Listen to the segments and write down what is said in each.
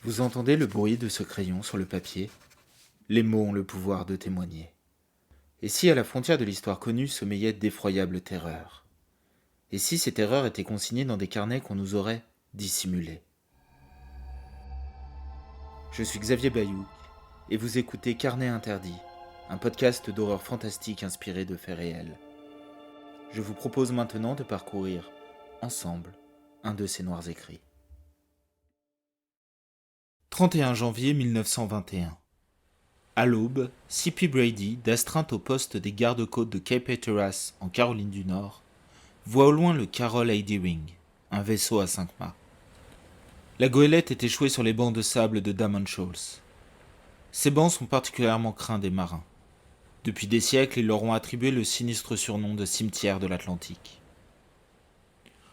Vous entendez le bruit de ce crayon sur le papier? Les mots ont le pouvoir de témoigner. Et si à la frontière de l'histoire connue sommeillait d'effroyables terreurs? Et si ces terreurs étaient consignées dans des carnets qu'on nous aurait dissimulés? Je suis Xavier Bayouk, et vous écoutez Carnet Interdit, un podcast d'horreur fantastique inspiré de faits réels. Je vous propose maintenant de parcourir, ensemble, un de ces noirs écrits. 31 janvier 1921. À l'aube, C.P. Brady, d'astreinte au poste des gardes-côtes de Cape Hatteras en Caroline du Nord, voit au loin le Carroll A. Deering, un vaisseau à 5 mâts. La goélette est échouée sur les bancs de sable de Damon Shoals. Ces bancs sont particulièrement craints des marins. Depuis des siècles, ils leur ont attribué le sinistre surnom de cimetière de l'Atlantique.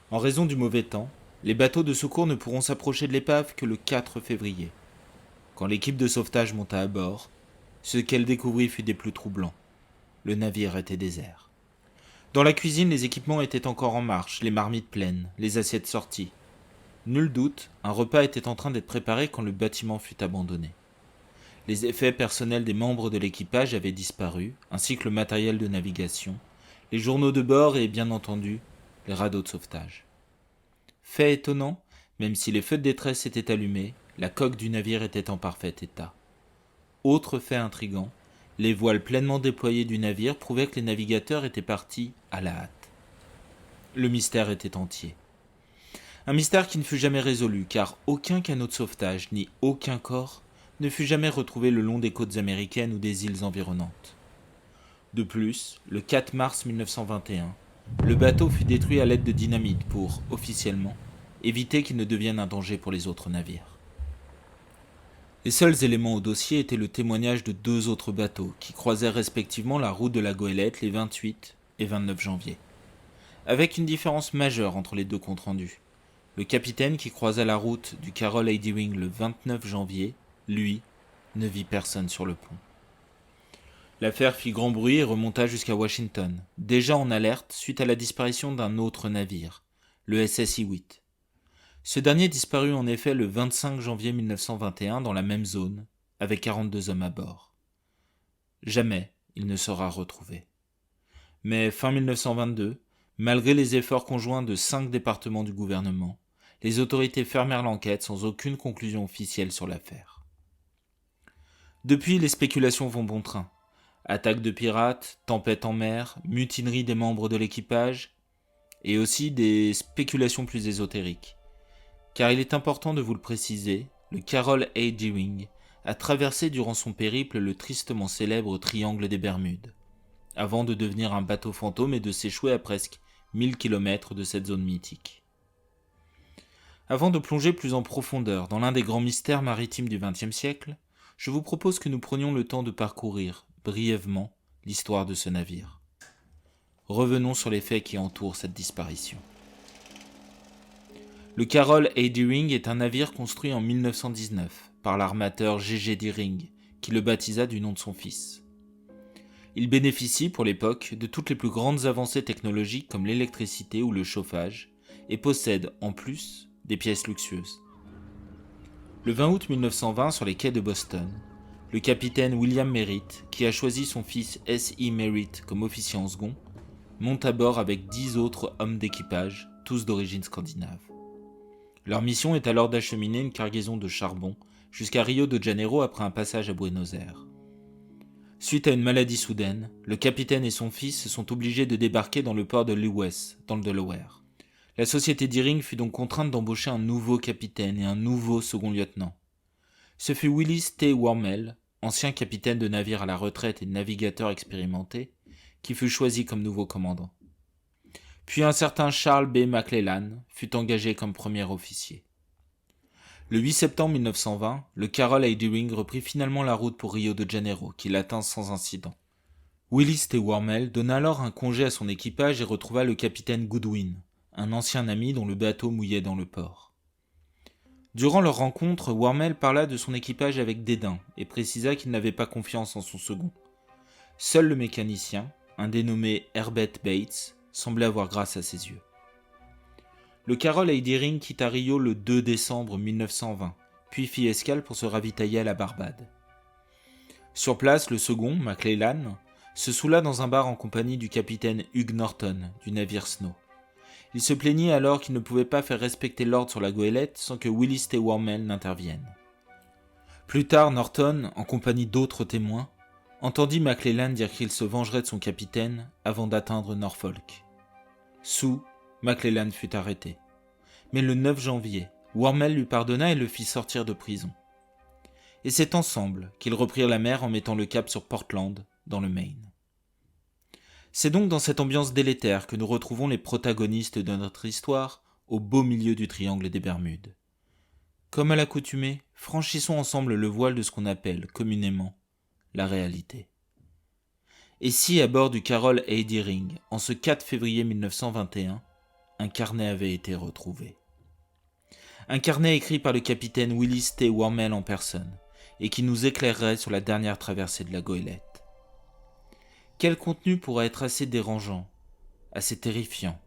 En raison du mauvais temps, les bateaux de secours ne pourront s'approcher de l'épave que le 4 février. Quand l'équipe de sauvetage monta à bord, ce qu'elle découvrit fut des plus troublants. Le navire était désert. Dans la cuisine, les équipements étaient encore en marche, les marmites pleines, les assiettes sorties. Nul doute, un repas était en train d'être préparé quand le bâtiment fut abandonné. Les effets personnels des membres de l'équipage avaient disparu, ainsi que le matériel de navigation, les journaux de bord et, bien entendu, les radeaux de sauvetage. Fait étonnant, même si les feux de détresse étaient allumés, la coque du navire était en parfait état. Autre fait intrigant, les voiles pleinement déployées du navire prouvaient que les navigateurs étaient partis à la hâte. Le mystère était entier. Un mystère qui ne fut jamais résolu, car aucun canot de sauvetage, ni aucun corps, ne fut jamais retrouvé le long des côtes américaines ou des îles environnantes. De plus, le 4 mars 1921, le bateau fut détruit à l'aide de dynamite pour, officiellement, éviter qu'il ne devienne un danger pour les autres navires. Les seuls éléments au dossier étaient le témoignage de 2 autres bateaux qui croisèrent respectivement la route de la goélette les 28 et 29 janvier. Avec une différence majeure entre les 2 comptes rendus. Le capitaine qui croisa la route du Carroll A. Deering le 29 janvier, lui, ne vit personne sur le pont. L'affaire fit grand bruit et remonta jusqu'à Washington, déjà en alerte suite à la disparition d'un autre navire, le SS Hewitt. Ce dernier disparut en effet le 25 janvier 1921 dans la même zone, avec 42 hommes à bord. Jamais il ne sera retrouvé. Mais fin 1922, malgré les efforts conjoints de 5 départements du gouvernement, les autorités fermèrent l'enquête sans aucune conclusion officielle sur l'affaire. Depuis, les spéculations vont bon train. Attaques de pirates, tempêtes en mer, mutinerie des membres de l'équipage, et aussi des spéculations plus ésotériques. Car il est important de vous le préciser, le Carroll A. Deering a traversé durant son périple le tristement célèbre triangle des Bermudes, avant de devenir un bateau fantôme et de s'échouer à presque 1000 km de cette zone mythique. Avant de plonger plus en profondeur dans l'un des grands mystères maritimes du XXe siècle, je vous propose que nous prenions le temps de parcourir, brièvement, l'histoire de ce navire. Revenons sur les faits qui entourent cette disparition. Le Carroll A. Deering est un navire construit en 1919 par l'armateur G.G. Deering, qui le baptisa du nom de son fils. Il bénéficie, pour l'époque, de toutes les plus grandes avancées technologiques comme l'électricité ou le chauffage, et possède, en plus, des pièces luxueuses. Le 20 août 1920, sur les quais de Boston, le capitaine William Merritt, qui a choisi son fils S.E. Merritt comme officier en second, monte à bord avec 10 autres hommes d'équipage, tous d'origine scandinave. Leur mission est alors d'acheminer une cargaison de charbon jusqu'à Rio de Janeiro après un passage à Buenos Aires. Suite à une maladie soudaine, le capitaine et son fils sont obligés de débarquer dans le port de Lewes, dans le Delaware. La société Deering fut donc contrainte d'embaucher un nouveau capitaine et un nouveau second lieutenant. Ce fut Willis T. Wormel, ancien capitaine de navire à la retraite et navigateur expérimenté, qui fut choisi comme nouveau commandant. Puis un certain Charles B. McClellan fut engagé comme premier officier. Le 8 septembre 1920, le Carroll A. Deering reprit finalement la route pour Rio de Janeiro, qu'il atteint sans incident. Willis T. Wormel donna alors un congé à son équipage et retrouva le capitaine Goodwin, un ancien ami dont le bateau mouillait dans le port. Durant leur rencontre, Wormel parla de son équipage avec dédain et précisa qu'il n'avait pas confiance en son second. Seul le mécanicien, un dénommé Herbert Bates, semblait avoir grâce à ses yeux. Le Carroll A. Deering quitta Rio le 2 décembre 1920 puis fit escale pour se ravitailler à la Barbade. Sur place, le second, McClellan, se saoula dans un bar en compagnie du capitaine Hugh Norton du navire Snow. Il se plaignit alors qu'il ne pouvait pas faire respecter l'ordre sur la goélette sans que Willis T. Wormel n'intervienne. Plus tard, Norton, en compagnie d'autres témoins, entendit McClellan dire qu'il se vengerait de son capitaine avant d'atteindre Norfolk. Sous, McClellan fut arrêté. Mais le 9 janvier, Wormel lui pardonna et le fit sortir de prison. Et c'est ensemble qu'ils reprirent la mer en mettant le cap sur Portland, dans le Maine. C'est donc dans cette ambiance délétère que nous retrouvons les protagonistes de notre histoire au beau milieu du triangle des Bermudes. Comme à l'accoutumée, franchissons ensemble le voile de ce qu'on appelle communément la réalité. Et si à bord du Carroll A. Deering, en ce 4 février 1921, un carnet avait été retrouvé. Un carnet écrit par le capitaine Willis T. Wormel en personne, et qui nous éclairerait sur la dernière traversée de la goélette. Quel contenu pourrait être assez dérangeant, assez terrifiant,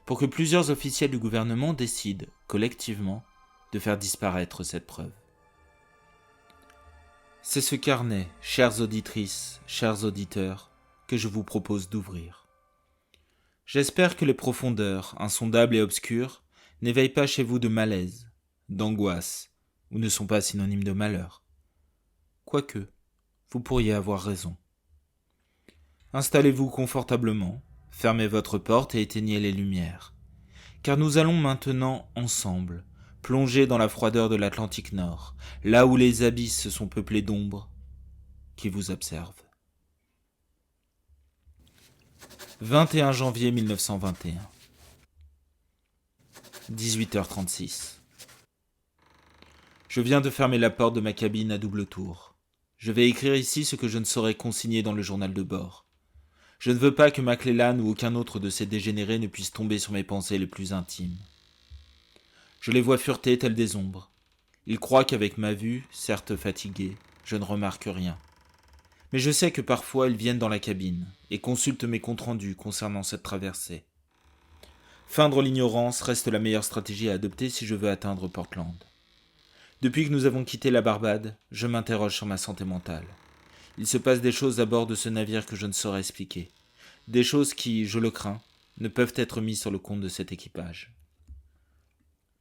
pour que plusieurs officiels du gouvernement décident, collectivement, de faire disparaître cette preuve? C'est ce carnet, chères auditrices, chers auditeurs, que je vous propose d'ouvrir. J'espère que les profondeurs, insondables et obscures, n'éveillent pas chez vous de malaise, d'angoisse, ou ne sont pas synonymes de malheur. Quoique, vous pourriez avoir raison. Installez-vous confortablement, fermez votre porte et éteignez les lumières, car nous allons maintenant, ensemble, plonger dans la froideur de l'Atlantique Nord, là où les abysses se sont peuplés d'ombres qui vous observent. 21 janvier 1921 18h36 Je viens de fermer la porte de ma cabine à double tour. Je vais écrire ici ce que je ne saurais consigner dans le journal de bord. Je ne veux pas que McClellan ou aucun autre de ces dégénérés ne puisse tomber sur mes pensées les plus intimes. Je les vois fureter telles des ombres. Ils croient qu'avec ma vue, certes fatiguée, je ne remarque rien. Mais je sais que parfois ils viennent dans la cabine et consultent mes comptes rendus concernant cette traversée. Feindre l'ignorance reste la meilleure stratégie à adopter si je veux atteindre Portland. Depuis que nous avons quitté la Barbade, je m'interroge sur ma santé mentale. Il se passe des choses à bord de ce navire que je ne saurais expliquer. Des choses qui, je le crains, ne peuvent être mises sur le compte de cet équipage.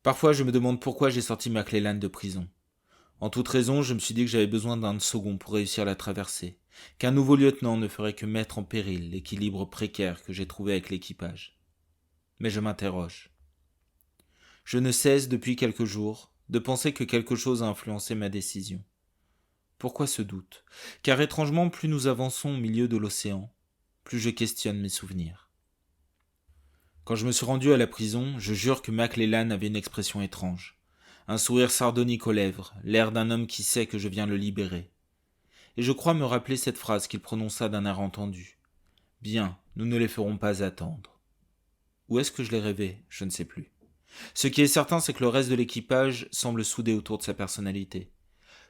Parfois, je me demande pourquoi j'ai sorti McClellan de prison. En toute raison, je me suis dit que j'avais besoin d'un second pour réussir la traversée, qu'un nouveau lieutenant ne ferait que mettre en péril l'équilibre précaire que j'ai trouvé avec l'équipage. Mais je m'interroge. Je ne cesse, depuis quelques jours, de penser que quelque chose a influencé ma décision. Pourquoi ce doute? Car étrangement, plus nous avançons au milieu de l'océan, plus je questionne mes souvenirs. Quand je me suis rendu à la prison, je jure que McClellan avait une expression étrange. Un sourire sardonique aux lèvres, l'air d'un homme qui sait que je viens le libérer. Et je crois me rappeler cette phrase qu'il prononça d'un air entendu. « Bien, nous ne les ferons pas attendre. » Où est-ce que je l'ai rêvé? Je ne sais plus. Ce qui est certain, c'est que le reste de l'équipage semble soudé autour de sa personnalité.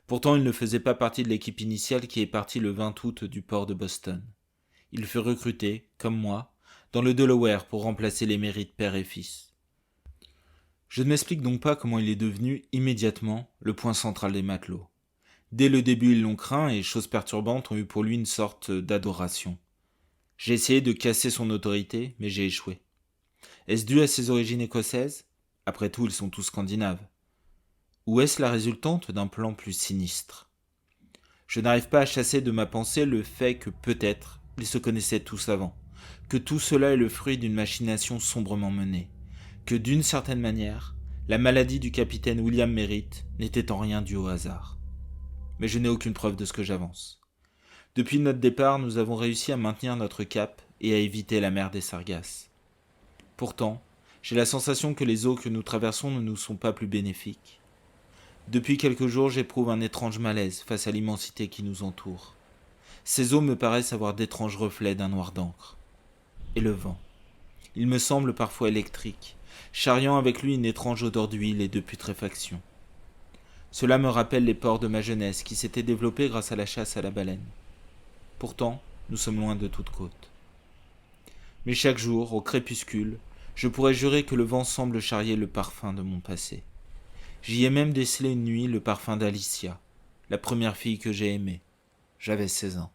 Pourtant, il ne faisait pas partie de l'équipe initiale qui est partie le 20 août du port de Boston. Il fut recruté, comme moi, dans le Delaware pour remplacer les mérites père et fils. Je ne m'explique donc pas comment il est devenu, immédiatement, le point central des matelots. Dès le début, ils l'ont craint et, chose perturbante, ont eu pour lui une sorte d'adoration. J'ai essayé de casser son autorité, mais j'ai échoué. Est-ce dû à ses origines écossaises? Après tout, ils sont tous scandinaves. Ou est-ce la résultante d'un plan plus sinistre? Je n'arrive pas à chasser de ma pensée le fait que peut-être ils se connaissaient tous avant, que tout cela est le fruit d'une machination sombrement menée, que d'une certaine manière, la maladie du capitaine William Merritt n'était en rien due au hasard. Mais je n'ai aucune preuve de ce que j'avance. Depuis notre départ, nous avons réussi à maintenir notre cap et à éviter la mer des Sargasses. Pourtant, j'ai la sensation que les eaux que nous traversons ne nous sont pas plus bénéfiques. Depuis quelques jours, j'éprouve un étrange malaise face à l'immensité qui nous entoure. Ces eaux me paraissent avoir d'étranges reflets d'un noir d'encre. Et le vent. Il me semble parfois électrique, charriant avec lui une étrange odeur d'huile et de putréfaction. Cela me rappelle les ports de ma jeunesse qui s'étaient développés grâce à la chasse à la baleine. Pourtant, nous sommes loin de toute côte. Mais chaque jour, au crépuscule, je pourrais jurer que le vent semble charrier le parfum de mon passé. J'y ai même décelé une nuit le parfum d'Alicia, la première fille que j'ai aimée. J'avais 16 ans.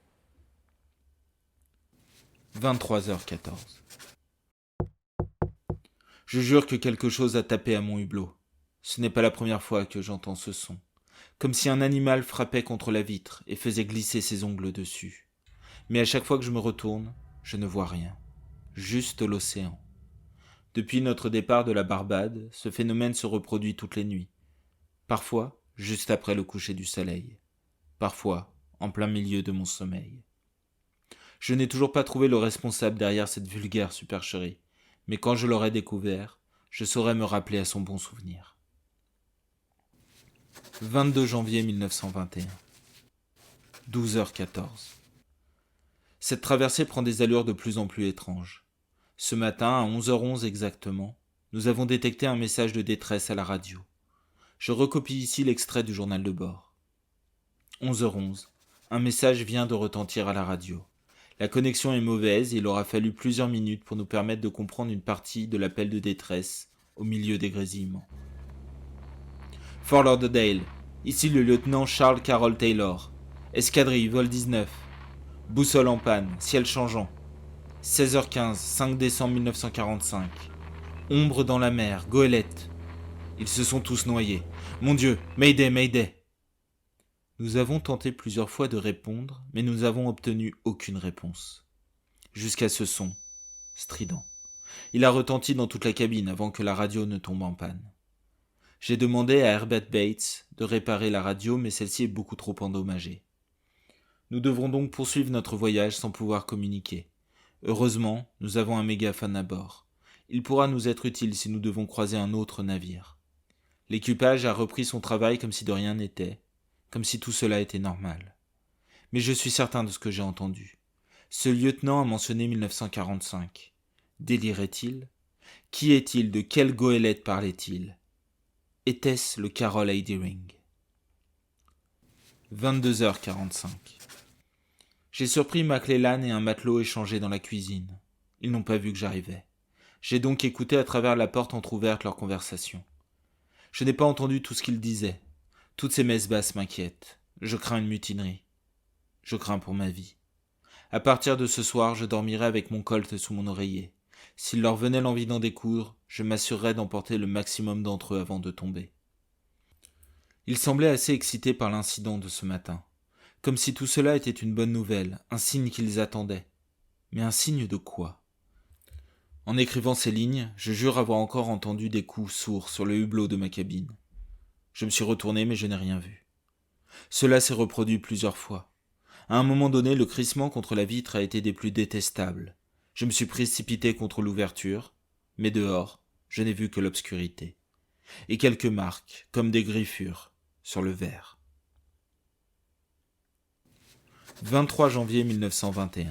23h14. Je jure que quelque chose a tapé à mon hublot. Ce n'est pas la première fois que j'entends ce son. Comme si un animal frappait contre la vitre et faisait glisser ses ongles dessus. Mais à chaque fois que je me retourne, je ne vois rien. Juste l'océan. Depuis notre départ de la Barbade, ce phénomène se reproduit toutes les nuits. Parfois, juste après le coucher du soleil. Parfois, en plein milieu de mon sommeil. Je n'ai toujours pas trouvé le responsable derrière cette vulgaire supercherie, mais quand je l'aurai découvert, je saurai me rappeler à son bon souvenir. 22 janvier 1921. 12h14. Cette traversée prend des allures de plus en plus étranges. Ce matin, à 11h11 exactement, nous avons détecté un message de détresse à la radio. Je recopie ici l'extrait du journal de bord. 11h11. Un message vient de retentir à la radio. La connexion est mauvaise et il aura fallu plusieurs minutes pour nous permettre de comprendre une partie de l'appel de détresse au milieu des grésillements. Fort Lauderdale, ici le lieutenant Charles Carroll Taylor. Escadrille, vol 19. Boussole en panne, ciel changeant. 16h15, 5 décembre 1945. Ombre dans la mer, goélette. Ils se sont tous noyés. Mon Dieu, Mayday, Mayday. Nous avons tenté plusieurs fois de répondre, mais nous n'avons obtenu aucune réponse. Jusqu'à ce son, strident. Il a retenti dans toute la cabine avant que la radio ne tombe en panne. J'ai demandé à Herbert Bates de réparer la radio, mais celle-ci est beaucoup trop endommagée. Nous devrons donc poursuivre notre voyage sans pouvoir communiquer. Heureusement, nous avons un mégaphone à bord. Il pourra nous être utile si nous devons croiser un autre navire. L'équipage a repris son travail comme si de rien n'était, comme si tout cela était normal. Mais je suis certain de ce que j'ai entendu. Ce lieutenant a mentionné 1945. Délirait-il ? Qui est-il ? De quelle goélette parlait-il ? Était-ce le Carroll Ring ? 22h45. J'ai surpris McClellan et un matelot échangés dans la cuisine. Ils n'ont pas vu que j'arrivais. J'ai donc écouté à travers la porte entr'ouverte leur conversation. Je n'ai pas entendu tout ce qu'ils disaient. Toutes ces messes basses m'inquiètent. Je crains une mutinerie. Je crains pour ma vie. À partir de ce soir, je dormirai avec mon colt sous mon oreiller. S'il leur venait l'envie d'en découdre, je m'assurerais d'emporter le maximum d'entre eux avant de tomber. Ils semblaient assez excités par l'incident de ce matin. Comme si tout cela était une bonne nouvelle, un signe qu'ils attendaient. Mais un signe de quoi ? En écrivant ces lignes, je jure avoir encore entendu des coups sourds sur le hublot de ma cabine. Je me suis retourné, mais je n'ai rien vu. Cela s'est reproduit plusieurs fois. À un moment donné, le crissement contre la vitre a été des plus détestables. Je me suis précipité contre l'ouverture, mais dehors, je n'ai vu que l'obscurité. Et quelques marques, comme des griffures, sur le verre. 23 janvier 1921.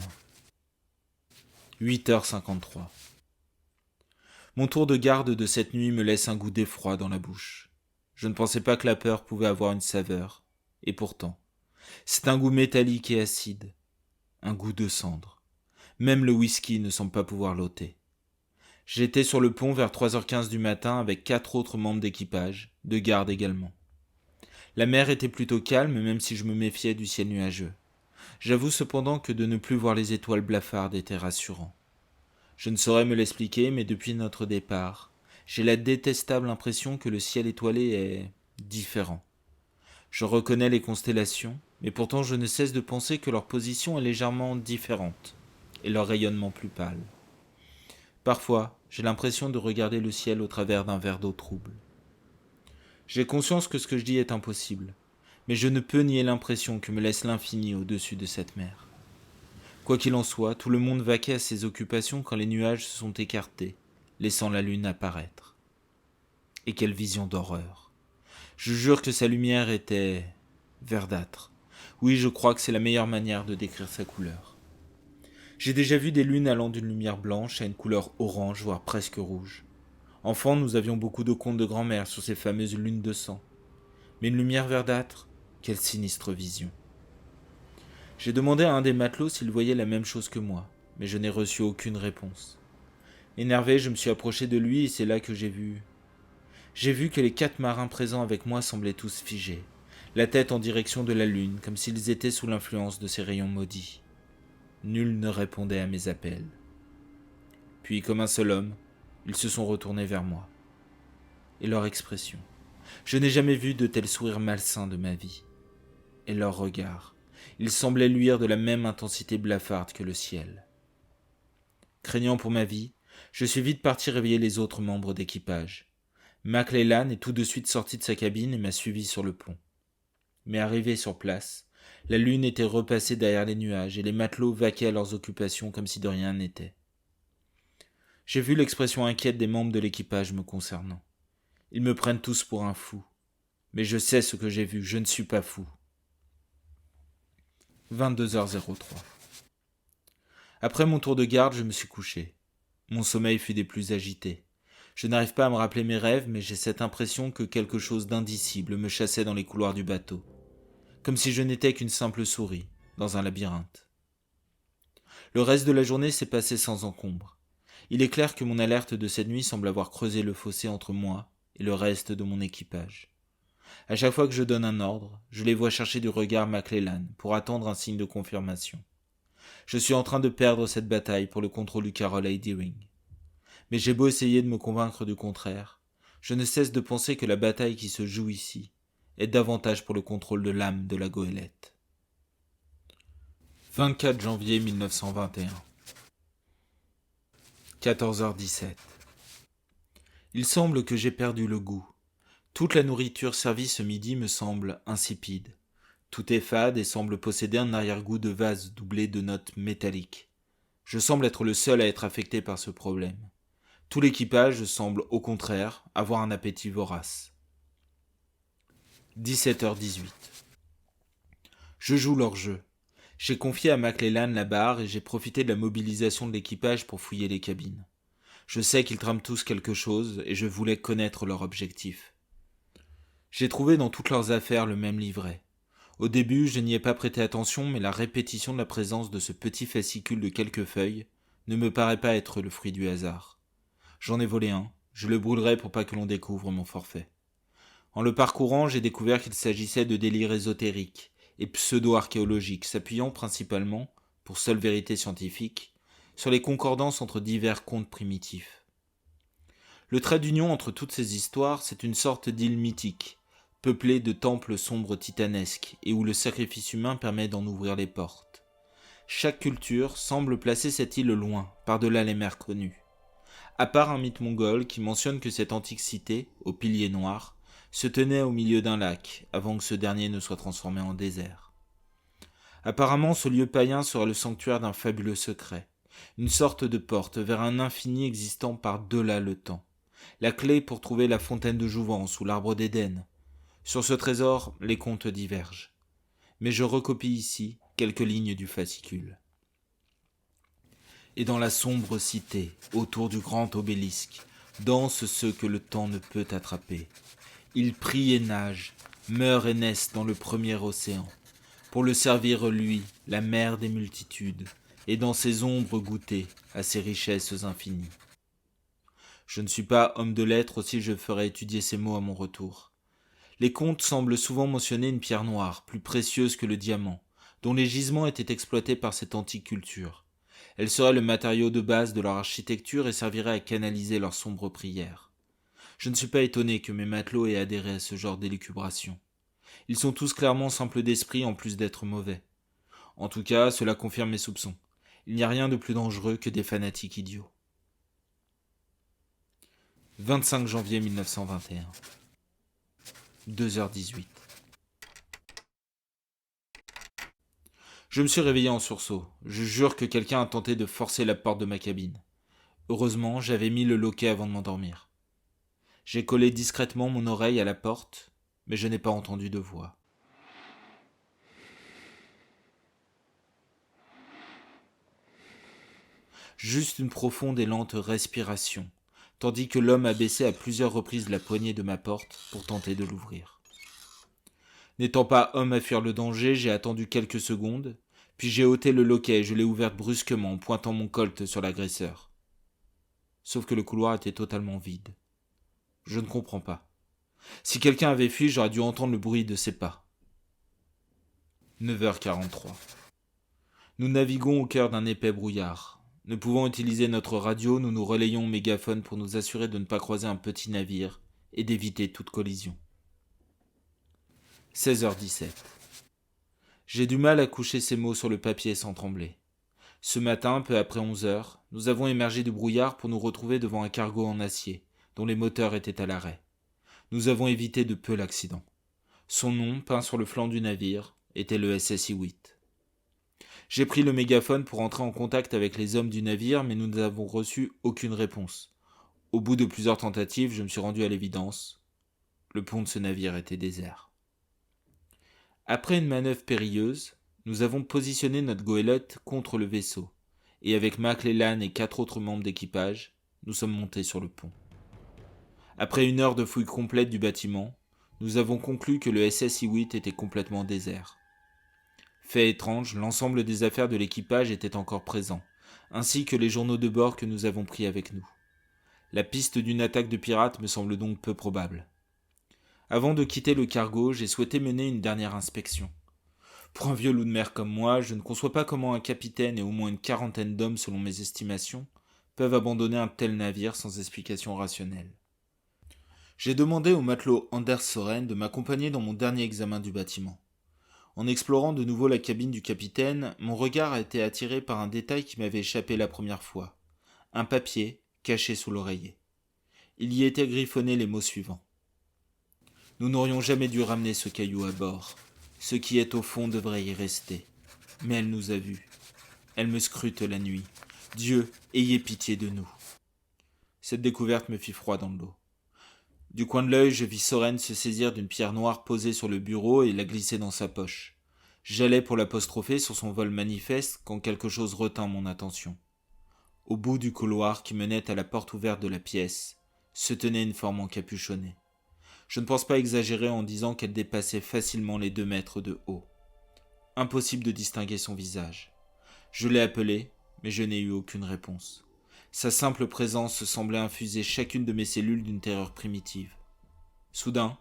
8h53. Mon tour de garde de cette nuit me laisse un goût d'effroi dans la bouche. Je ne pensais pas que la peur pouvait avoir une saveur. Et pourtant, c'est un goût métallique et acide. Un goût de cendre. Même le whisky ne semble pas pouvoir l'ôter. J'étais sur le pont vers 3h15 du matin avec 4 autres membres d'équipage, de garde également. La mer était plutôt calme même si je me méfiais du ciel nuageux. J'avoue cependant que de ne plus voir les étoiles blafardes était rassurant. Je ne saurais me l'expliquer, mais depuis notre départ, j'ai la détestable impression que le ciel étoilé est différent. Je reconnais les constellations, mais pourtant je ne cesse de penser que leur position est légèrement différente, et leur rayonnement plus pâle. Parfois, j'ai l'impression de regarder le ciel au travers d'un verre d'eau trouble. J'ai conscience que ce que je dis est impossible, mais je ne peux nier l'impression que me laisse l'infini au-dessus de cette mer. Quoi qu'il en soit, tout le monde vaquait à ses occupations quand les nuages se sont écartés, laissant la lune apparaître. Et quelle vision d'horreur! Je jure que sa lumière était verdâtre. Oui, je crois que c'est la meilleure manière de décrire sa couleur. J'ai déjà vu des lunes allant d'une lumière blanche à une couleur orange, voire presque rouge. Enfant, nous avions beaucoup de contes de grand-mère sur ces fameuses lunes de sang. Mais une lumière verdâtre, quelle sinistre vision. J'ai demandé à un des matelots s'il voyait la même chose que moi, mais je n'ai reçu aucune réponse. Énervé, je me suis approché de lui et c'est là que j'ai vu J'ai vu que les 4 marins présents avec moi semblaient tous figés, la tête en direction de la lune, comme s'ils étaient sous l'influence de ces rayons maudits. Nul ne répondait à mes appels. Puis, comme un seul homme, ils se sont retournés vers moi. Et leur expression. Je n'ai jamais vu de tel sourire malsain de ma vie. Et leur regard. Ils semblaient luire de la même intensité blafarde que le ciel. Craignant pour ma vie, je suis vite parti réveiller les autres membres d'équipage. McLellan est tout de suite sorti de sa cabine et m'a suivi sur le pont. Mais arrivé sur place, la lune était repassée derrière les nuages et les matelots vaquaient à leurs occupations comme si de rien n'était. J'ai vu l'expression inquiète des membres de l'équipage me concernant. Ils me prennent tous pour un fou. Mais je sais ce que j'ai vu, je ne suis pas fou. 22h03. Après mon tour de garde, je me suis couché. Mon sommeil fut des plus agités. Je n'arrive pas à me rappeler mes rêves, mais j'ai cette impression que quelque chose d'indicible me chassait dans les couloirs du bateau. Comme si je n'étais qu'une simple souris, dans un labyrinthe. Le reste de la journée s'est passé sans encombre. Il est clair que mon alerte de cette nuit semble avoir creusé le fossé entre moi et le reste de mon équipage. À chaque fois que je donne un ordre, je les vois chercher du regard McLellan pour attendre un signe de confirmation. Je suis en train de perdre cette bataille pour le contrôle du Carroll A. Deering. Mais j'ai beau essayer de me convaincre du contraire, je ne cesse de penser que la bataille qui se joue ici est davantage pour le contrôle de l'âme de la goélette. 24 janvier 1921. 14h17. Il semble que j'ai perdu le goût. Toute la nourriture servie ce midi me semble insipide. Tout est fade et semble posséder un arrière-goût de vase doublé de notes métalliques. Je semble être le seul à être affecté par ce problème. Tout l'équipage semble, au contraire, avoir un appétit vorace. 17h18. Je joue leur jeu. J'ai confié à McLellan la barre et j'ai profité de la mobilisation de l'équipage pour fouiller les cabines. Je sais qu'ils trament tous quelque chose et je voulais connaître leur objectif. J'ai trouvé dans toutes leurs affaires le même livret. Au début, je n'y ai pas prêté attention, mais la répétition de la présence de ce petit fascicule de quelques feuilles ne me paraît pas être le fruit du hasard. J'en ai volé un, je le brûlerai pour pas que l'on découvre mon forfait. En le parcourant, j'ai découvert qu'il s'agissait de délires ésotériques et pseudo-archéologiques, s'appuyant principalement, pour seule vérité scientifique, sur les concordances entre divers contes primitifs. Le trait d'union entre toutes ces histoires, c'est une sorte d'île mythique, peuplée de temples sombres titanesques, et où le sacrifice humain permet d'en ouvrir les portes. Chaque culture semble placer cette île loin, par-delà les mers connues. À part un mythe mongol qui mentionne que cette antique cité, aux piliers noirs, se tenait au milieu d'un lac, avant que ce dernier ne soit transformé en désert. Apparemment, ce lieu païen sera le sanctuaire d'un fabuleux secret, une sorte de porte vers un infini existant par-delà le temps, la clé pour trouver la fontaine de jouvence ou l'arbre d'Éden. Sur ce trésor, les contes divergent. Mais je recopie ici quelques lignes du fascicule. Et dans la sombre cité, autour du grand obélisque, dansent ceux que le temps ne peut attraper. Ils prient et nagent, meurent et naissent dans le premier océan, pour le servir lui, la mère des multitudes, et dans ses ombres goûter à ses richesses infinies. Je ne suis pas homme de lettres, aussi je ferai étudier ces mots à mon retour. Les contes semblent souvent mentionner une pierre noire, plus précieuse que le diamant, dont les gisements étaient exploités par cette antique culture. Elle serait le matériau de base de leur architecture et servirait à canaliser leurs sombres prières. Je ne suis pas étonné que mes matelots aient adhéré à ce genre d'élucubration. Ils sont tous clairement simples d'esprit en plus d'être mauvais. En tout cas, cela confirme mes soupçons. Il n'y a rien de plus dangereux que des fanatiques idiots. 25 janvier 1921. 2h18. Je me suis réveillé en sursaut. Je jure que quelqu'un a tenté de forcer la porte de ma cabine. Heureusement, j'avais mis le loquet avant de m'endormir. J'ai collé discrètement mon oreille à la porte, mais je n'ai pas entendu de voix. Juste une profonde et lente respiration, tandis que l'homme a baissé à plusieurs reprises la poignée de ma porte pour tenter de l'ouvrir. N'étant pas homme à fuir le danger, j'ai attendu quelques secondes, puis j'ai ôté le loquet et je l'ai ouverte brusquement en pointant mon colt sur l'agresseur. Sauf que le couloir était totalement vide. Je ne comprends pas. Si quelqu'un avait fui, j'aurais dû entendre le bruit de ses pas. 9h43. Nous naviguons au cœur d'un épais brouillard. Ne pouvant utiliser notre radio, nous nous relayons au mégaphone pour nous assurer de ne pas croiser un petit navire et d'éviter toute collision. 16h17. J'ai du mal à coucher ces mots sur le papier sans trembler. Ce matin, peu après 11h, nous avons émergé du brouillard pour nous retrouver devant un cargo en acier, dont les moteurs étaient à l'arrêt. Nous avons évité de peu l'accident. Son nom, peint sur le flanc du navire, était le SSI-8. J'ai pris le mégaphone pour entrer en contact avec les hommes du navire, mais nous n'avons reçu aucune réponse. Au bout de plusieurs tentatives, je me suis rendu à l'évidence. Le pont de ce navire était désert. Après une manœuvre périlleuse, nous avons positionné notre goélette contre le vaisseau, et avec McClellan et 4 autres membres d'équipage, nous sommes montés sur le pont. Après une heure de fouille complète du bâtiment, nous avons conclu que le SSI-8 était complètement désert. Fait étrange, l'ensemble des affaires de l'équipage était encore présent, ainsi que les journaux de bord que nous avons pris avec nous. La piste d'une attaque de pirates me semble donc peu probable. Avant de quitter le cargo, j'ai souhaité mener une dernière inspection. Pour un vieux loup de mer comme moi, je ne conçois pas comment un capitaine et au moins une 40aine d'hommes selon mes estimations peuvent abandonner un tel navire sans explication rationnelle. J'ai demandé au matelot Anders Soren de m'accompagner dans mon dernier examen du bâtiment. En explorant de nouveau la cabine du capitaine, mon regard a été attiré par un détail qui m'avait échappé la première fois. Un papier caché sous l'oreiller. Il y était griffonné les mots suivants. Nous n'aurions jamais dû ramener ce caillou à bord. Ce qui est au fond devrait y rester. Mais elle nous a vus. Elle me scrute la nuit. Dieu, ayez pitié de nous. Cette découverte me fit froid dans le dos. Du coin de l'œil, je vis Soren se saisir d'une pierre noire posée sur le bureau et la glisser dans sa poche. J'allais pour l'apostropher sur son vol manifeste quand quelque chose retint mon attention. Au bout du couloir qui menait à la porte ouverte de la pièce, se tenait une forme encapuchonnée. Je ne pense pas exagérer en disant qu'elle dépassait facilement les 2 mètres de haut. Impossible de distinguer son visage. Je l'ai appelée, mais je n'ai eu aucune réponse. Sa simple présence semblait infuser chacune de mes cellules d'une terreur primitive. Soudain,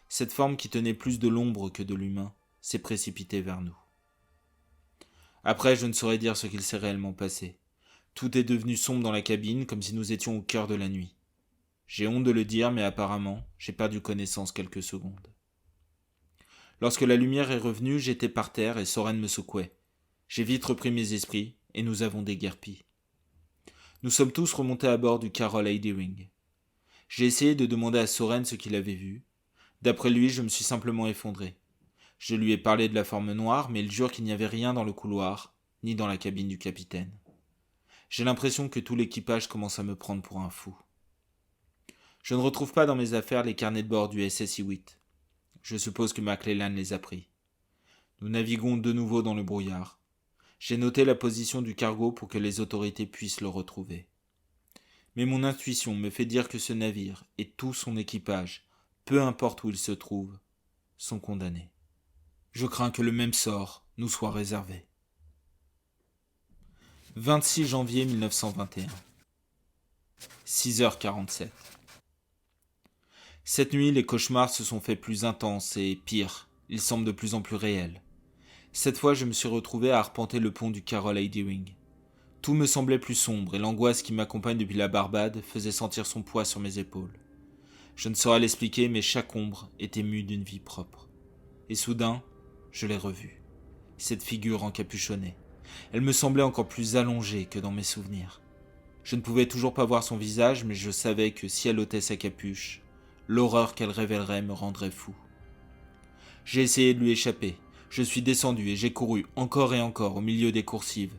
cette forme qui tenait plus de l'ombre que de l'humain s'est précipitée vers nous. Après, je ne saurais dire ce qu'il s'est réellement passé. Tout est devenu sombre dans la cabine, comme si nous étions au cœur de la nuit. J'ai honte de le dire, mais apparemment, j'ai perdu connaissance quelques secondes. Lorsque la lumière est revenue, j'étais par terre et Soren me secouait. J'ai vite repris mes esprits et nous avons déguerpi. Nous sommes tous remontés à bord du Carroll Heidering. J'ai essayé de demander à Soren ce qu'il avait vu. D'après lui, je me suis simplement effondré. Je lui ai parlé de la forme noire, mais il jure qu'il n'y avait rien dans le couloir, ni dans la cabine du capitaine. J'ai l'impression que tout l'équipage commence à me prendre pour un fou. Je ne retrouve pas dans mes affaires les carnets de bord du SSI-8. Je suppose que McClellan les a pris. Nous naviguons de nouveau dans le brouillard. J'ai noté la position du cargo pour que les autorités puissent le retrouver. Mais mon intuition me fait dire que ce navire et tout son équipage, peu importe où ils se trouvent, sont condamnés. Je crains que le même sort nous soit réservé. 26 janvier 1921. 6h47. Cette nuit, les cauchemars se sont faits plus intenses et, pire, ils semblent de plus en plus réels. Cette fois, je me suis retrouvé à arpenter le pont du Carroll Heidering. Tout me semblait plus sombre et l'angoisse qui m'accompagne depuis la Barbade faisait sentir son poids sur mes épaules. Je ne saurais l'expliquer, mais chaque ombre était mue d'une vie propre. Et soudain, je l'ai revue. Cette figure encapuchonnée. Elle me semblait encore plus allongée que dans mes souvenirs. Je ne pouvais toujours pas voir son visage, mais je savais que si elle ôtait sa capuche, l'horreur qu'elle révélerait me rendrait fou. J'ai essayé de lui échapper. Je suis descendu et j'ai couru encore et encore au milieu des coursives.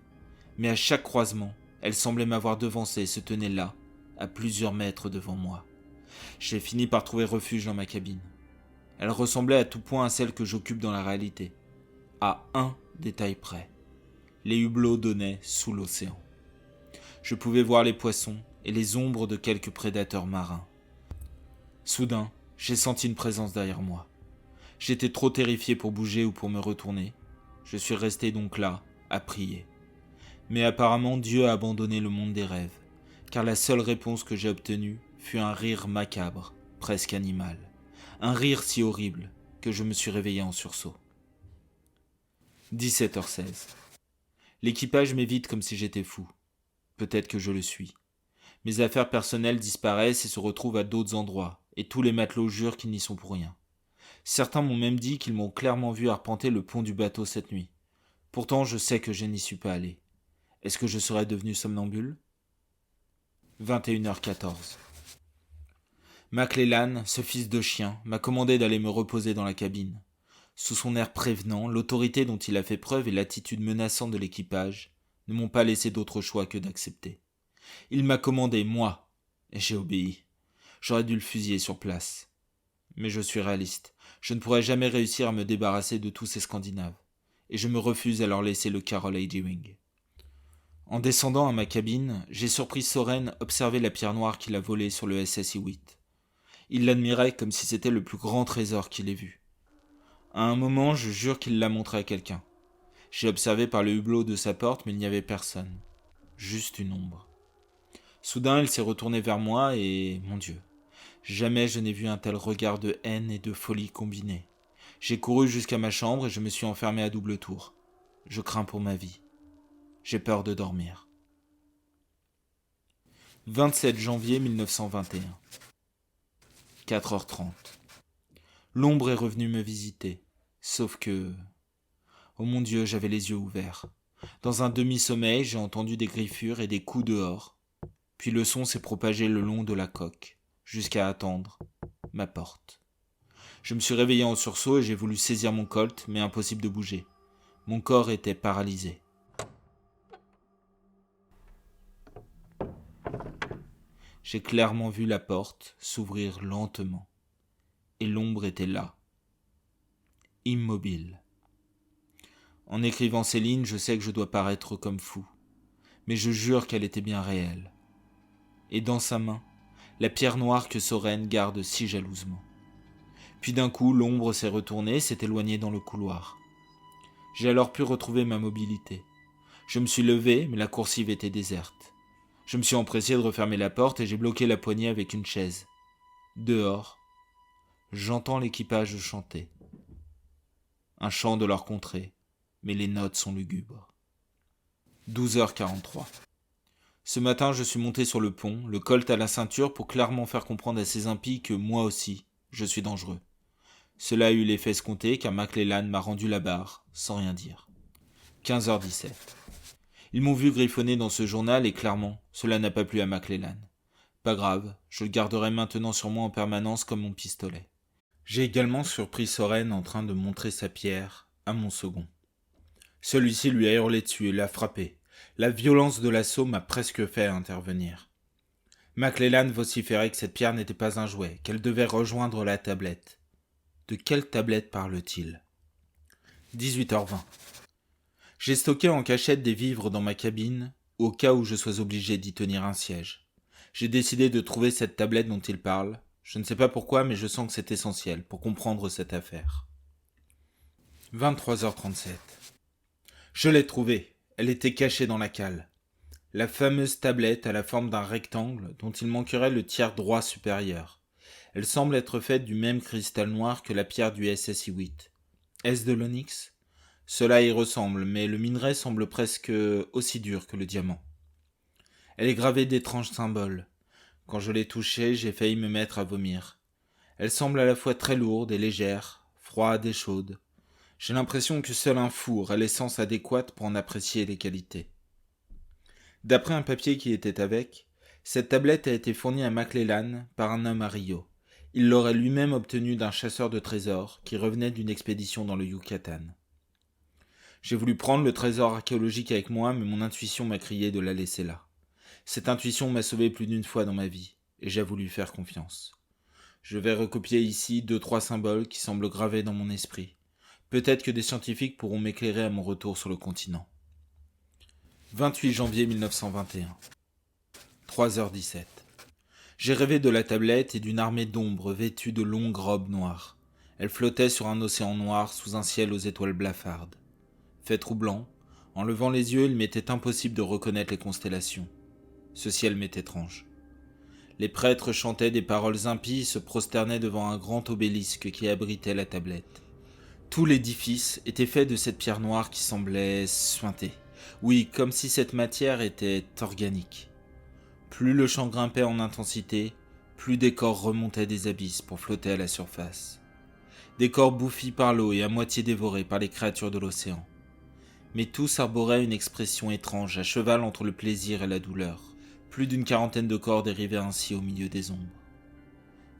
Mais à chaque croisement, elle semblait m'avoir devancé et se tenait là, à plusieurs mètres devant moi. J'ai fini par trouver refuge dans ma cabine. Elle ressemblait à tout point à celle que j'occupe dans la réalité. À un détail près. Les hublots donnaient sous l'océan. Je pouvais voir les poissons et les ombres de quelques prédateurs marins. Soudain, j'ai senti une présence derrière moi. J'étais trop terrifié pour bouger ou pour me retourner. Je suis resté donc là, à prier. Mais apparemment, Dieu a abandonné le monde des rêves, car la seule réponse que j'ai obtenue fut un rire macabre, presque animal. Un rire si horrible que je me suis réveillé en sursaut. 17h16. L'équipage m'évite comme si j'étais fou. Peut-être que je le suis. Mes affaires personnelles disparaissent et se retrouvent à d'autres endroits, et tous les matelots jurent qu'ils n'y sont pour rien. Certains m'ont même dit qu'ils m'ont clairement vu arpenter le pont du bateau cette nuit. Pourtant, je sais que je n'y suis pas allé. Est-ce que je serais devenu somnambule ? 21h14. McClellan, ce fils de chien, m'a commandé d'aller me reposer dans la cabine. Sous son air prévenant, l'autorité dont il a fait preuve et l'attitude menaçante de l'équipage ne m'ont pas laissé d'autre choix que d'accepter. Il m'a commandé, moi, et j'ai obéi. J'aurais dû le fusiller sur place. Mais je suis réaliste. Je ne pourrai jamais réussir à me débarrasser de tous ces Scandinaves, et je me refuse à leur laisser le Carroll A.D. Wing. En descendant à ma cabine, j'ai surpris Soren observer la pierre noire qu'il a volée sur le SS Hewitt. Il l'admirait comme si c'était le plus grand trésor qu'il ait vu. À un moment, je jure qu'il l'a montré à quelqu'un. J'ai observé par le hublot de sa porte, mais il n'y avait personne. Juste une ombre. Soudain, il s'est retourné vers moi et, mon Dieu, jamais je n'ai vu un tel regard de haine et de folie combinés. J'ai couru jusqu'à ma chambre et je me suis enfermé à double tour. Je crains pour ma vie. J'ai peur de dormir. 27 janvier 1921. 4h30. L'ombre est revenue me visiter. Sauf que... Oh mon Dieu, j'avais les yeux ouverts. Dans un demi-sommeil, j'ai entendu des griffures et des coups dehors. Puis le son s'est propagé le long de la coque, jusqu'à attendre ma porte. Je me suis réveillé en sursaut et j'ai voulu saisir mon colt, mais impossible de bouger. Mon corps était paralysé. J'ai clairement vu la porte s'ouvrir lentement. Et l'ombre était là, immobile. En écrivant ces lignes, je sais que je dois paraître comme fou, mais je jure qu'elle était bien réelle. Et dans sa main, la pierre noire que Soren garde si jalousement. Puis d'un coup, l'ombre s'est retournée et s'est éloignée dans le couloir. J'ai alors pu retrouver ma mobilité. Je me suis levé, mais la coursive était déserte. Je me suis empressé de refermer la porte et j'ai bloqué la poignée avec une chaise. Dehors, j'entends l'équipage chanter. Un chant de leur contrée, mais les notes sont lugubres. 12h43. Ce matin, je suis monté sur le pont, le colt à la ceinture pour clairement faire comprendre à ces impies que moi aussi, je suis dangereux. Cela a eu l'effet escompté car McClellan m'a rendu la barre, sans rien dire. 15h17. Ils m'ont vu griffonner dans ce journal et clairement, cela n'a pas plu à McClellan. Pas grave, je le garderai maintenant sur moi en permanence comme mon pistolet. J'ai également surpris Soren en train de montrer sa pierre à mon second. Celui-ci lui a hurlé dessus et l'a frappé. La violence de l'assaut m'a presque fait intervenir. McClellan vociférait que cette pierre n'était pas un jouet, qu'elle devait rejoindre la tablette. De quelle tablette parle-t-il ? 18h20. J'ai stocké en cachette des vivres dans ma cabine, au cas où je sois obligé d'y tenir un siège. J'ai décidé de trouver cette tablette dont il parle. Je ne sais pas pourquoi, mais je sens que c'est essentiel pour comprendre cette affaire. 23h37. Je l'ai trouvée. Elle était cachée dans la cale. La fameuse tablette à la forme d'un rectangle dont il manquerait le tiers droit supérieur. Elle semble être faite du même cristal noir que la pierre du SS Hewitt. Est-ce de l'onyx ? Cela y ressemble, mais le minerai semble presque aussi dur que le diamant. Elle est gravée d'étranges symboles. Quand je l'ai touchée, j'ai failli me mettre à vomir. Elle semble à la fois très lourde et légère, froide et chaude. J'ai l'impression que seul un four a l'essence adéquate pour en apprécier les qualités. D'après un papier qui était avec, cette tablette a été fournie à McClellan par un homme à Rio. Il l'aurait lui-même obtenue d'un chasseur de trésors qui revenait d'une expédition dans le Yucatan. J'ai voulu prendre le trésor archéologique avec moi, mais mon intuition m'a crié de la laisser là. Cette intuition m'a sauvé plus d'une fois dans ma vie, et j'ai voulu faire confiance. Je vais recopier ici 2-3 symboles qui semblent gravés dans mon esprit. Peut-être que des scientifiques pourront m'éclairer à mon retour sur le continent. 28 janvier 1921. 3h17. J'ai rêvé de la tablette et d'une armée d'ombres vêtues de longues robes noires. Elles flottaient sur un océan noir sous un ciel aux étoiles blafardes. Fait troublant, en levant les yeux, il m'était impossible de reconnaître les constellations. Ce ciel m'est étrange. Les prêtres chantaient des paroles impies et se prosternaient devant un grand obélisque qui abritait la tablette. Tout l'édifice était fait de cette pierre noire qui semblait suintée. Oui, comme si cette matière était organique. Plus le chant grimpait en intensité, plus des corps remontaient des abysses pour flotter à la surface. Des corps bouffis par l'eau et à moitié dévorés par les créatures de l'océan. Mais tous arboraient une expression étrange, à cheval entre le plaisir et la douleur. Plus d'une quarantaine de corps dérivaient ainsi au milieu des ombres.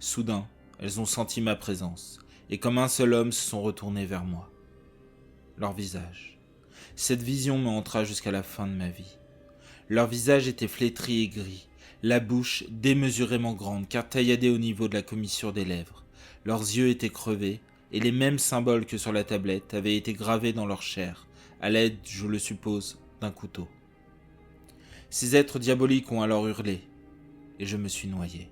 Soudain, elles ont senti ma présence, et comme un seul homme se sont retournés vers moi. Leur visage. Cette vision me hantera jusqu'à la fin de ma vie. Leur visage était flétri et gris, la bouche démesurément grande car tailladée au niveau de la commissure des lèvres. Leurs yeux étaient crevés, et les mêmes symboles que sur la tablette avaient été gravés dans leur chair, à l'aide, je le suppose, d'un couteau. Ces êtres diaboliques ont alors hurlé, et je me suis noyé.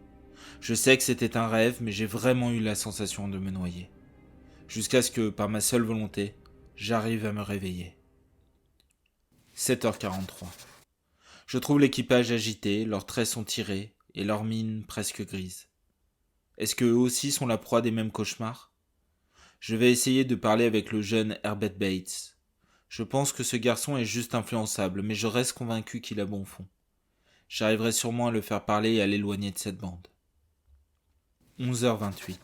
Je sais que c'était un rêve, mais j'ai vraiment eu la sensation de me noyer. Jusqu'à ce que, par ma seule volonté, j'arrive à me réveiller. 7h43. Je trouve l'équipage agité, leurs traits sont tirés, et leurs mines presque grises. Est-ce qu'eux aussi sont la proie des mêmes cauchemars ? Je vais essayer de parler avec le jeune Herbert Bates. Je pense que ce garçon est juste influençable, mais je reste convaincu qu'il a bon fond. J'arriverai sûrement à le faire parler et à l'éloigner de cette bande. 11h28.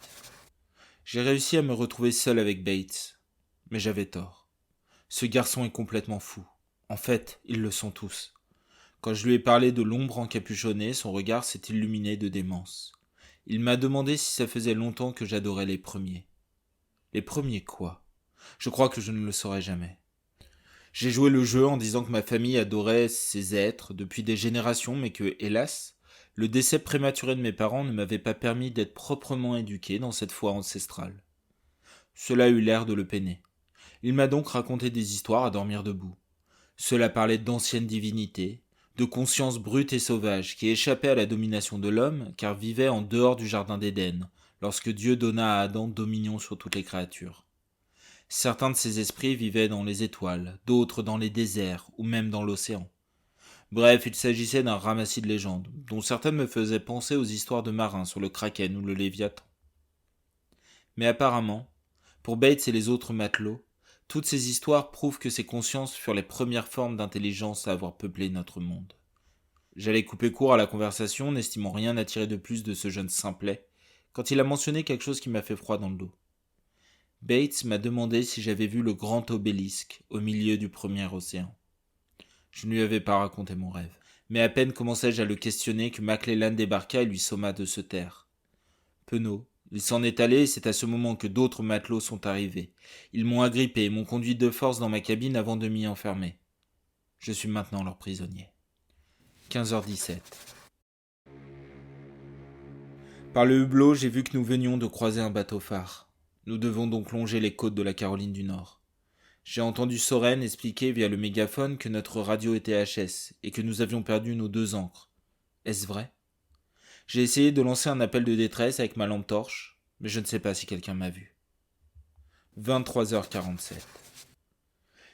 J'ai réussi à me retrouver seul avec Bates, mais j'avais tort. Ce garçon est complètement fou. En fait, ils le sont tous. Quand je lui ai parlé de l'ombre encapuchonnée, son regard s'est illuminé de démence. Il m'a demandé si ça faisait longtemps que j'adorais les premiers. Les premiers quoi ? Je crois que je ne le saurai jamais. J'ai joué le jeu en disant que ma famille adorait ces êtres depuis des générations, mais que, hélas, le décès prématuré de mes parents ne m'avait pas permis d'être proprement éduqué dans cette foi ancestrale. Cela a eu l'air de le peiner. Il m'a donc raconté des histoires à dormir debout. Cela parlait d'anciennes divinités, de consciences brutes et sauvages qui échappaient à la domination de l'homme car vivaient en dehors du jardin d'Éden, lorsque Dieu donna à Adam dominion sur toutes les créatures. Certains de ces esprits vivaient dans les étoiles, d'autres dans les déserts ou même dans l'océan. Bref, il s'agissait d'un ramassis de légendes, dont certaines me faisaient penser aux histoires de marins sur le Kraken ou le Léviathan. Mais apparemment, pour Bates et les autres matelots, toutes ces histoires prouvent que ces consciences furent les premières formes d'intelligence à avoir peuplé notre monde. J'allais couper court à la conversation, n'estimant rien à tirer de plus de ce jeune simplet, quand il a mentionné quelque chose qui m'a fait froid dans le dos. Bates m'a demandé si j'avais vu le grand obélisque au milieu du premier océan. Je ne lui avais pas raconté mon rêve, mais à peine commençai-je à le questionner que McClellan débarqua et lui somma de se taire. Penaud, il s'en est allé et c'est à ce moment que d'autres matelots sont arrivés. Ils m'ont agrippé et m'ont conduit de force dans ma cabine avant de m'y enfermer. Je suis maintenant leur prisonnier. 15h17. Par le hublot, j'ai vu que nous venions de croiser un bateau-phare. Nous devons donc longer les côtes de la Caroline du Nord. J'ai entendu Soren expliquer via le mégaphone que notre radio était HS et que nous avions perdu nos 2 ancres. Est-ce vrai ? J'ai essayé de lancer un appel de détresse avec ma lampe torche, mais je ne sais pas si quelqu'un m'a vu. 23h47.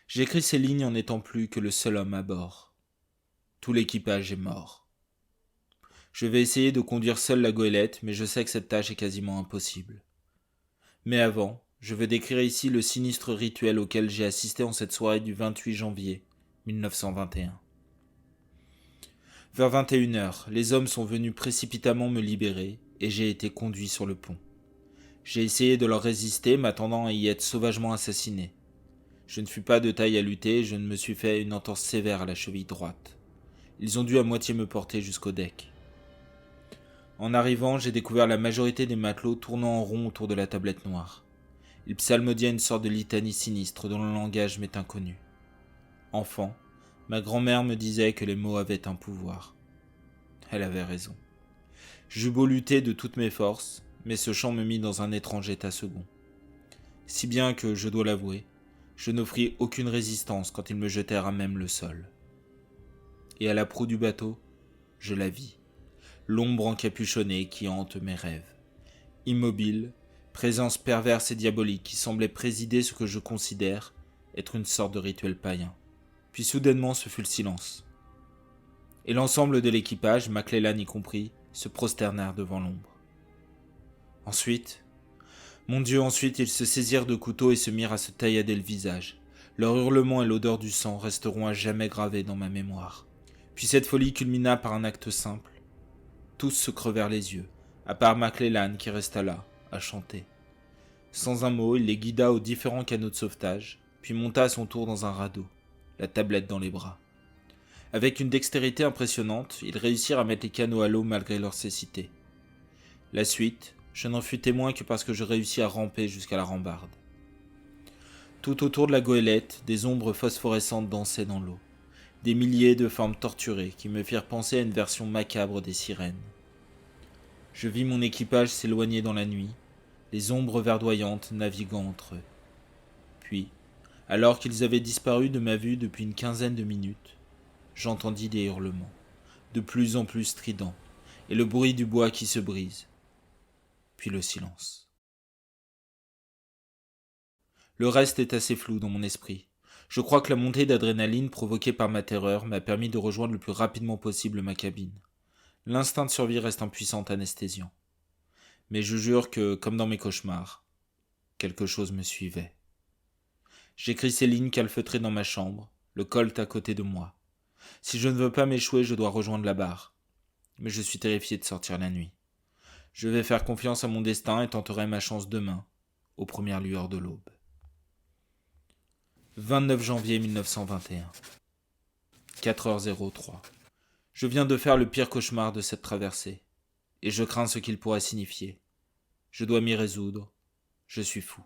J'écris ces lignes en n'étant plus que le seul homme à bord. Tout l'équipage est mort. Je vais essayer de conduire seul la goélette, mais je sais que cette tâche est quasiment impossible. Mais avant, je vais décrire ici le sinistre rituel auquel j'ai assisté en cette soirée du 28 janvier 1921. Vers 21h, les hommes sont venus précipitamment me libérer et j'ai été conduit sur le pont. J'ai essayé de leur résister, m'attendant à y être sauvagement assassiné. Je ne fus pas de taille à lutter et je ne me suis fait une entorse sévère à la cheville droite. Ils ont dû à moitié me porter jusqu'au deck. En arrivant, j'ai découvert la majorité des matelots tournant en rond autour de la tablette noire. Ils psalmodiaient une sorte de litanie sinistre dont le langage m'est inconnu. Enfant, ma grand-mère me disait que les mots avaient un pouvoir. Elle avait raison. J'eus beau lutter de toutes mes forces, mais ce chant me mit dans un étrange état second. Si bien que, je dois l'avouer, je n'offris aucune résistance quand ils me jetèrent à même le sol. Et à la proue du bateau, je la vis, l'ombre encapuchonnée qui hante mes rêves. Immobile, présence perverse et diabolique qui semblait présider ce que je considère être une sorte de rituel païen. Puis soudainement ce fut le silence. Et l'ensemble de l'équipage, McClellan y compris, se prosternèrent devant l'ombre. Ensuite, mon Dieu, ensuite ils se saisirent de couteaux et se mirent à se taillader le visage. Leurs hurlements et l'odeur du sang resteront à jamais gravés dans ma mémoire. Puis cette folie culmina par un acte simple. Tous se crevèrent les yeux, à part McClellan qui resta là, à chanter. Sans un mot, il les guida aux différents canaux de sauvetage, puis monta à son tour dans un radeau, la tablette dans les bras. Avec une dextérité impressionnante, ils réussirent à mettre les canots à l'eau malgré leur cécité. La suite, je n'en fus témoin que parce que je réussis à ramper jusqu'à la rambarde. Tout autour de la goélette, des ombres phosphorescentes dansaient dans l'eau. Des milliers de formes torturées qui me firent penser à une version macabre des sirènes. Je vis mon équipage s'éloigner dans la nuit, les ombres verdoyantes naviguant entre eux. Puis, alors qu'ils avaient disparu de ma vue depuis une quinzaine de minutes, j'entendis des hurlements, de plus en plus stridents, et le bruit du bois qui se brise. Puis le silence. Le reste est assez flou dans mon esprit. Je crois que la montée d'adrénaline provoquée par ma terreur m'a permis de rejoindre le plus rapidement possible ma cabine. L'instinct de survie reste un puissant anesthésiant. Mais je jure que, comme dans mes cauchemars, quelque chose me suivait. J'écris ces lignes calfeutrées dans ma chambre, le Colt à côté de moi. Si je ne veux pas m'échouer, je dois rejoindre la barre. Mais je suis terrifié de sortir la nuit. Je vais faire confiance à mon destin et tenterai ma chance demain, aux premières lueurs de l'aube. 29 janvier 1921. 4h03. Je viens de faire le pire cauchemar de cette traversée, et je crains ce qu'il pourrait signifier. Je dois m'y résoudre. Je suis fou.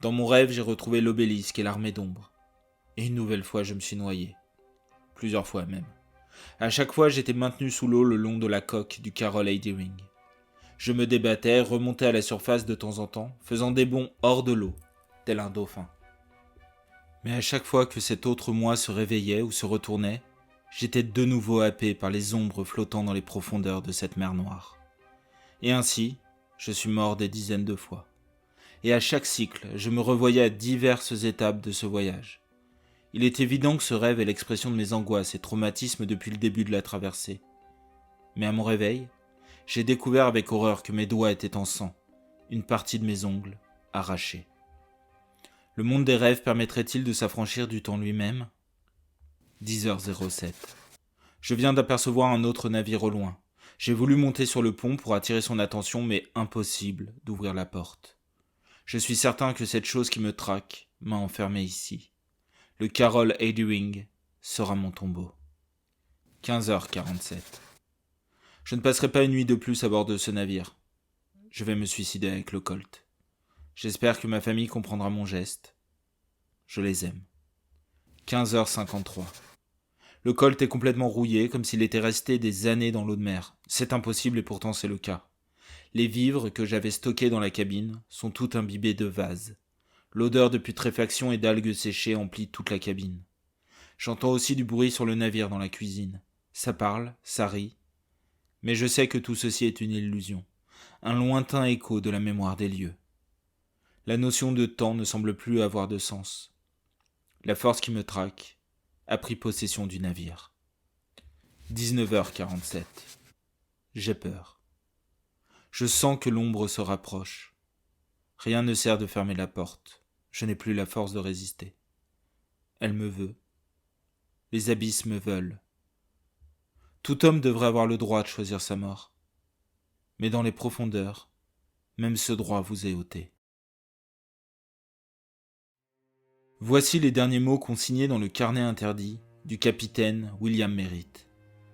Dans mon rêve, j'ai retrouvé l'obélisque et l'armée d'ombre. Et une nouvelle fois, je me suis noyé. Plusieurs fois même. À chaque fois, j'étais maintenu sous l'eau le long de la coque du Carroll A. Deering. Je me débattais, remontais à la surface de temps en temps, faisant des bonds hors de l'eau, tel un dauphin. Mais à chaque fois que cet autre moi se réveillait ou se retournait, j'étais de nouveau happé par les ombres flottant dans les profondeurs de cette mer noire. Et ainsi, je suis mort des dizaines de fois. Et à chaque cycle, je me revoyais à diverses étapes de ce voyage. Il est évident que ce rêve est l'expression de mes angoisses et traumatismes depuis le début de la traversée. Mais à mon réveil, j'ai découvert avec horreur que mes doigts étaient en sang, une partie de mes ongles arrachés. Le monde des rêves permettrait-il de s'affranchir du temps lui-même ? 10h07. Je viens d'apercevoir un autre navire au loin. J'ai voulu monter sur le pont pour attirer son attention, mais impossible d'ouvrir la porte. Je suis certain que cette chose qui me traque m'a enfermé ici. Le Carroll A. Deering sera mon tombeau. 15h47. Je ne passerai pas une nuit de plus à bord de ce navire. Je vais me suicider avec le Colt. J'espère que ma famille comprendra mon geste. Je les aime. 15h53. Le Colt est complètement rouillé, comme s'il était resté des années dans l'eau de mer. C'est impossible et pourtant c'est le cas. Les vivres que j'avais stockés dans la cabine sont tout imbibés de vase. L'odeur de putréfaction et d'algues séchées emplit toute la cabine. J'entends aussi du bruit sur le navire dans la cuisine. Ça parle, ça rit. Mais je sais que tout ceci est une illusion, un lointain écho de la mémoire des lieux. La notion de temps ne semble plus avoir de sens. La force qui me traque a pris possession du navire. 19h47. J'ai peur. Je sens que l'ombre se rapproche. Rien ne sert de fermer la porte. Je n'ai plus la force de résister. Elle me veut. Les abysses me veulent. Tout homme devrait avoir le droit de choisir sa mort. Mais dans les profondeurs, même ce droit vous est ôté. Voici les derniers mots consignés dans le carnet interdit du capitaine William Merritt.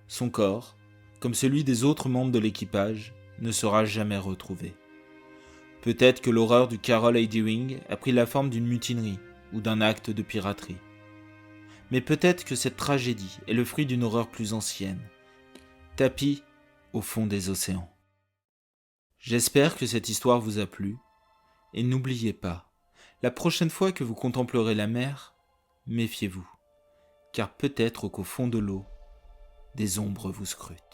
Son corps, comme celui des autres membres de l'équipage, ne sera jamais retrouvé. Peut-être que l'horreur du Carroll A. Deering a pris la forme d'une mutinerie ou d'un acte de piraterie. Mais peut-être que cette tragédie est le fruit d'une horreur plus ancienne, tapie au fond des océans. J'espère que cette histoire vous a plu, et n'oubliez pas, la prochaine fois que vous contemplerez la mer, méfiez-vous, car peut-être qu'au fond de l'eau, des ombres vous scrutent.